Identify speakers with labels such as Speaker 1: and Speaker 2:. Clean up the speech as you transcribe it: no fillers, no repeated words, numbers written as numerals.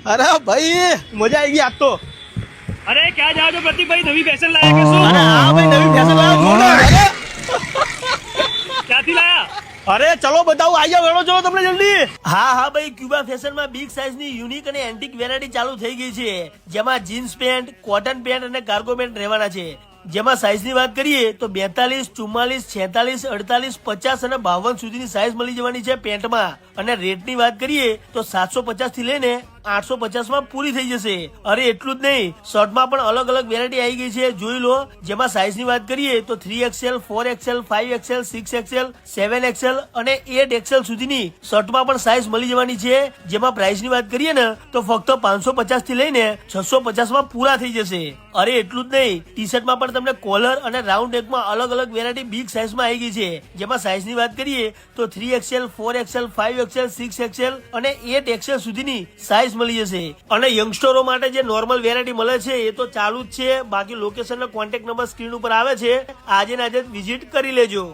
Speaker 1: અરે ભાઈ મજા આવી ગઈ આજ તો.
Speaker 2: અરે ક્યાં જાઓ છો પ્રતિકભાઈ? નવી ફેશન લાયા કે શું?
Speaker 1: અરે હા ભાઈ નવી ફેશન લાવ્યો છો ને?
Speaker 2: ક્યાંથી લાયા?
Speaker 1: અરે ચલો બતાવું, આવી જાવ, વેળો ચલો તમને જલ્દી.
Speaker 3: હા હા ભાઈ, ક્યુબા ફેશનમાં બિગ સાઇઝની યુનિક અને એન્ટિક વેરાયટી ચાલુ થઈ ગઈ છે, જેમાં જીન્સ પેન્ટ, કોટન પેન્ટ અને કાર્ગો પેન્ટ રહેવાના છે. જેમાં સાઇઝની વાત કરીએ તો 42, 44, 46, 48, 50 અને 52 સુધીની સાઇઝ મળી જવાની છે પેન્ટમાં. અને રેટની વાત કરીએ તો 750 થી લઈને 850 માં પૂરી થઈ જશે. અરે એટલું જ નહીં, શર્ટમાં પણ અલગ અલગ વેરાયટી આવી ગઈ છે, જોઈ લો. જેમાં સાઇઝની વાત કરીએ તો 3XL, 4XL, 5XL, 6XL, 7XL અને 8XL સુધીની શર્ટમાં પણ સાઇઝ મળી જવાની છે. જેમાં પ્રાઇસની વાત કરીએ ને તો ફક્ત 550 થી લઈને 650 માં પૂરા થઈ જશે. અરે એટલું જ નહીં, ટી શર્ટમાં પણ તમને કોલર અને રાઉન્ડ નેકમાં અલગ અલગ વેરાયટી બિગ સાઇઝમાં આવી ગઈ છે. જેમાં સાઇઝની વાત કરીએ તો 3XL, 4XL, 5XL, 6XL અને 8XL સુધીની સાઇઝ મળી જશે. અને યંગસ્ટરો માટે જે નોર્મલ વેરાયટી મળે છે એ તો ચાલુ જ છે. બાકી લોકેશન અને કોન્ટેક્ટ નંબર સ્ક્રીન ઉપર આવે છે, આજે ને આજે વિઝિટ કરી લેજો.